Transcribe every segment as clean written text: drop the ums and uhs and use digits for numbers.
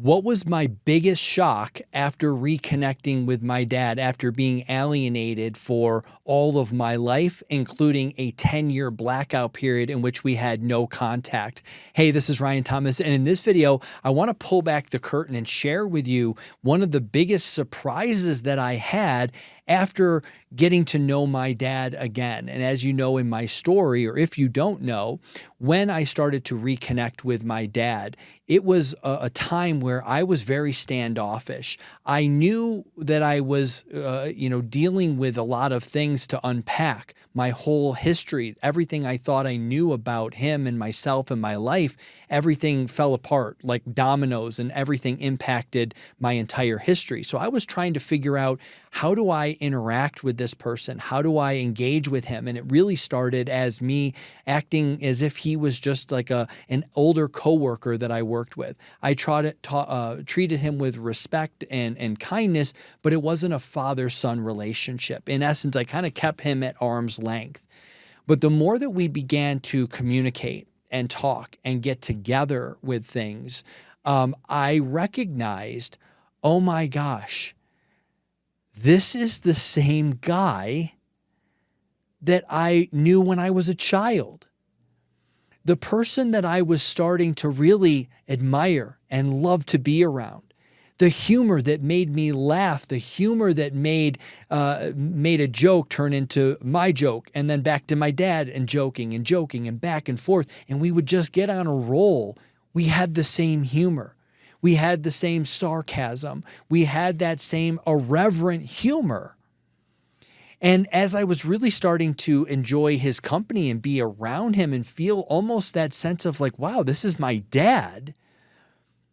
What was my biggest shock after reconnecting with my dad, after being alienated for all of my life, including a 10-year blackout period in which we had no contact? Hey, this is Ryan Thomas, and in this video, I want to pull back the curtain and share with you one of the biggest surprises that I had after getting to know my dad again. And as you know in my story, or if you don't know, when I started to reconnect with my dad, it was a time where I was very standoffish. I knew that I was, dealing with a lot of things to unpack. My whole history, everything I thought I knew about him and myself and my life, everything fell apart like dominoes, and everything impacted my entire history. So I was trying to figure out, how do I interact with this person? How do I engage with him? And it really started as me acting as if he was just like an older coworker that I worked with. I treated him with respect and kindness, but it wasn't a father-son relationship. In essence, I kind of kept him at arm's length. But the more that we began to communicate and talk and get together with things, I recognized, oh my gosh, this is the same guy that I knew when I was a child. The person that I was starting to really admire and love to be around. The humor that made me laugh, the humor that made a joke turn into my joke, and then back to my dad and joking and back and forth. And we would just get on a roll. We had the same humor. We had the same sarcasm. We had that same irreverent humor. And as I was really starting to enjoy his company and be around him and feel almost that sense of like, wow, this is my dad,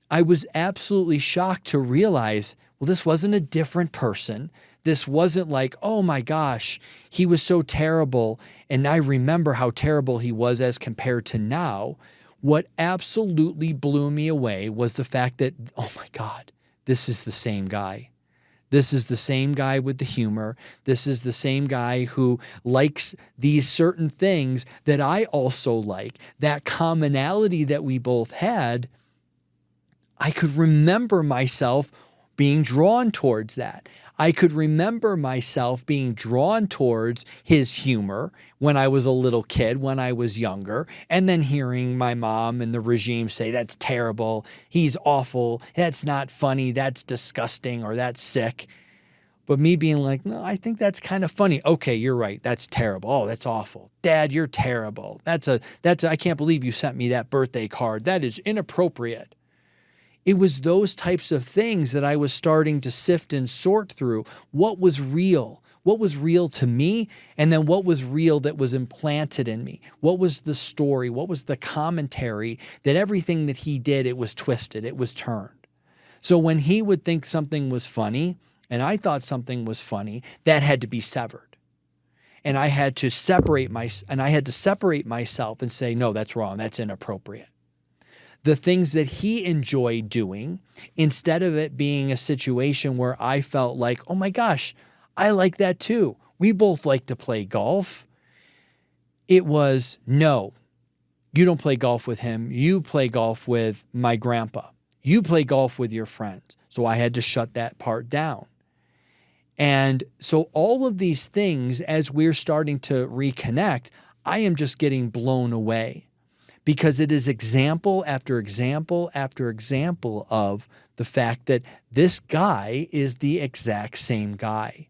I was absolutely shocked to realize, well, this wasn't a different person. This wasn't like, oh my gosh, he was so terrible, and I remember how terrible he was as compared to now. What absolutely blew me away was the fact that, oh my God, this is the same guy. This is the same guy with the humor. This is the same guy who likes these certain things that I also like. That commonality that we both had, I could remember myself being drawn towards that. I could remember myself being drawn towards his humor when I was a little kid, when I was younger, and then hearing my mom and the regime say, that's terrible, he's awful, that's not funny, that's disgusting, or that's sick. But me being like, no, I think that's kind of funny. Okay, you're right, that's terrible. Oh, that's awful. Dad, you're terrible. I can't believe you sent me that birthday card. That is inappropriate. It was those types of things that I was starting to sift and sort through. What was real? What was real to me? And then what was real that was implanted in me? What was the story? What was the commentary that everything that he did, it was twisted, it was turned. So when he would think something was funny and I thought something was funny, that had to be severed. And I had to separate myself and say, no, that's wrong. That's inappropriate. The things that he enjoyed doing, instead of it being a situation where I felt like, oh my gosh, I like that too. We both like to play golf. It was, no, you don't play golf with him. You play golf with my grandpa. You play golf with your friends. So I had to shut that part down. And so all of these things, as we're starting to reconnect, I am just getting blown away. Because it is example after example after example of the fact that this guy is the exact same guy.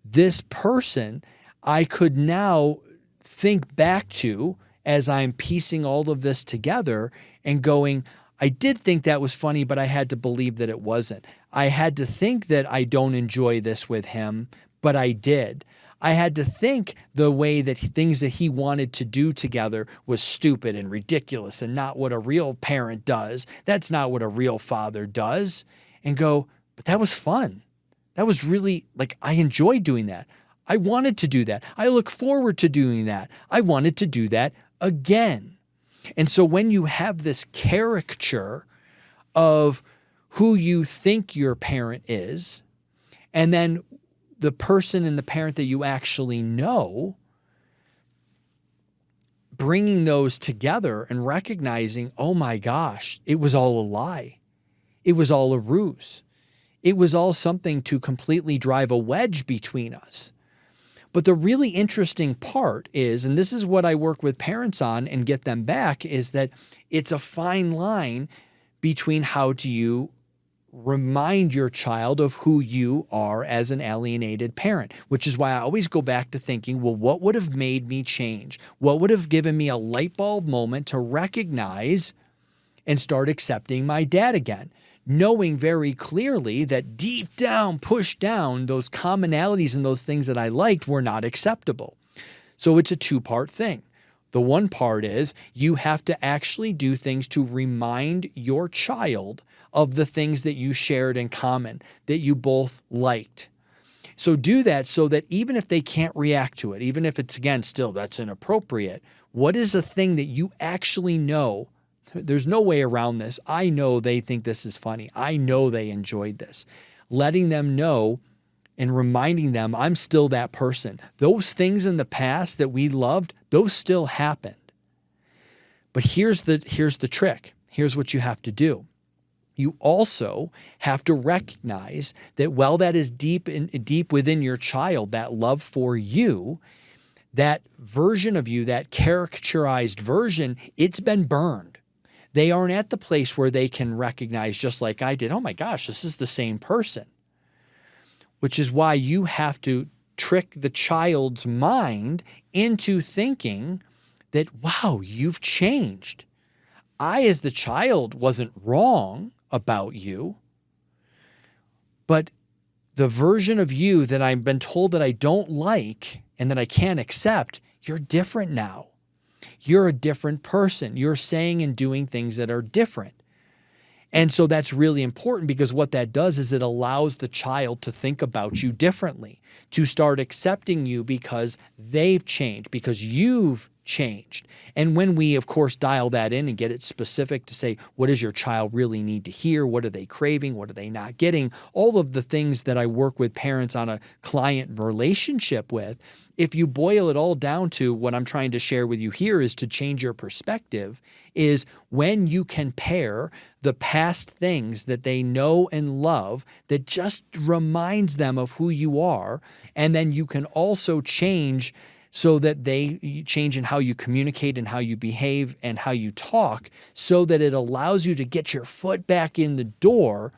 This person I could now think back to as I'm piecing all of this together and going, I did think that was funny, but I had to believe that it wasn't. I had to think that I don't enjoy this with him, but I did. I had to think the way that things that he wanted to do together was stupid and ridiculous and not what a real parent does. That's not what a real father does. And go, but that was fun. That was really, like, I enjoyed doing that. I wanted to do that. I look forward to doing that. I wanted to do that again. And so when you have this caricature of who you think your parent is, and then the person and the parent that you actually know, bringing those together and recognizing, oh my gosh, it was all a lie. it was all a ruse. It was all something to completely drive a wedge between us. But the really interesting part is, and this is what I work with parents on and get them back, is that it's a fine line between how do you remind your child of who you are as an alienated parent, which is why I always go back to thinking, well, what would have made me change? What would have given me a light bulb moment to recognize and start accepting my dad again? Knowing very clearly that deep down, pushed down, those commonalities and those things that I liked were not acceptable. So it's a two-part thing. The one part is you have to actually do things to remind your child of the things that you shared in common, that you both liked. So do that so that even if they can't react to it, even if it's, again, still that's inappropriate, what is a thing that you actually know? There's no way around this. I know they think this is funny. I know they enjoyed this. Letting them know and reminding them I'm still that person. Those things in the past that we loved, those still happened. But here's the trick. Here's what you have to do. You also have to recognize that while that is deep within your child, that love for you, that version of you, that caricaturized version, it's been burned. They aren't at the place where they can recognize, just like I did, oh my gosh, this is the same person. Which is why you have to trick the child's mind into thinking that, wow, you've changed. I, as the child, wasn't wrong about you, but the version of you that I've been told that I don't like and that I can't accept, you're different now. You're a different person. You're saying and doing things that are different. And so that's really important, because what that does is it allows the child to think about you differently, to start accepting you because they've changed, because you've changed. And when we, of course, dial that in and get it specific to say, what does your child really need to hear? What are they craving? What are they not getting? All of the things that I work with parents on a client relationship with, if you boil it all down to what I'm trying to share with you here is to change your perspective, is when you can pair the past things that they know and love that just reminds them of who you are, and then you can also change so that they change in how you communicate and how you behave and how you talk, so that it allows you to get your foot back in the door,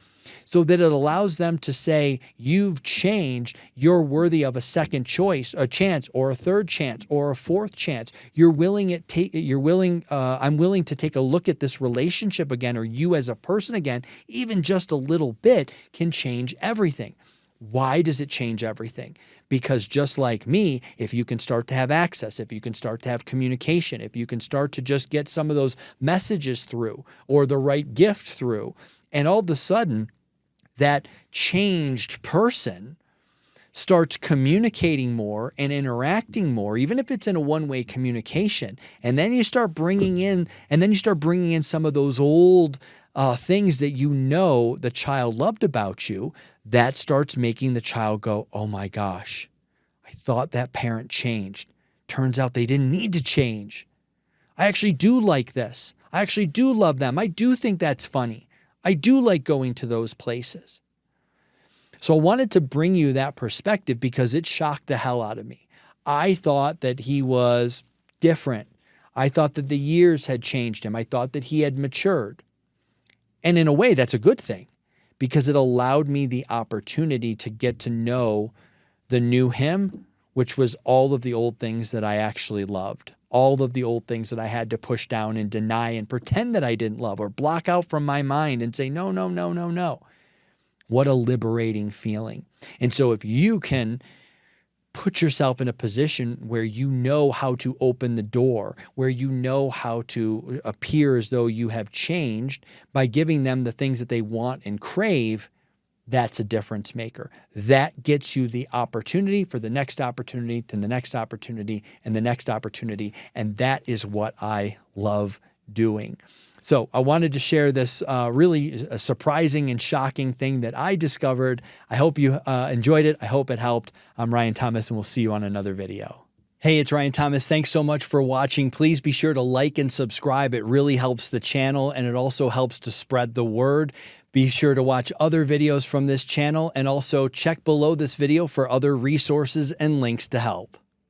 so that it allows them to say, you've changed, you're worthy of a second choice, a chance, or a third chance, or a fourth chance. I'm willing to take a look at this relationship again, or you as a person again. Even just a little bit can change everything. Why does it change everything? Because just like me, if you can start to have access, if you can start to have communication, if you can start to just get some of those messages through or the right gift through, and all of a sudden that changed person starts communicating more and interacting more, even if it's in a one-way communication. And then you start bringing in some of those old things that you know the child loved about you. That starts making the child go, oh my gosh, I thought that parent changed. Turns out they didn't need to change. I actually do like this. I actually do love them. I do think that's funny. I do like going to those places. So I wanted to bring you that perspective because it shocked the hell out of me. I thought that he was different. I thought that the years had changed him. I thought that he had matured. And in a way, that's a good thing because it allowed me the opportunity to get to know the new him, which was all of the old things that I actually loved, all of the old things that I had to push down and deny and pretend that I didn't love or block out from my mind and say, no, no, no, no, no. What a liberating feeling. And so if you can put yourself in a position where you know how to open the door, where you know how to appear as though you have changed by giving them the things that they want and crave, that's a difference maker. That gets you the opportunity for the next opportunity, to the next opportunity, and the next opportunity. And that is what I love doing. So I wanted to share this really surprising and shocking thing that I discovered. I hope you enjoyed it. I hope it helped. I'm Ryan Thomas, and we'll see you on another video. Hey, it's Ryan Thomas. Thanks so much for watching. Please be sure to like and subscribe. It really helps the channel, and it also helps to spread the word. Be sure to watch other videos from this channel, and also check below this video for other resources and links to help.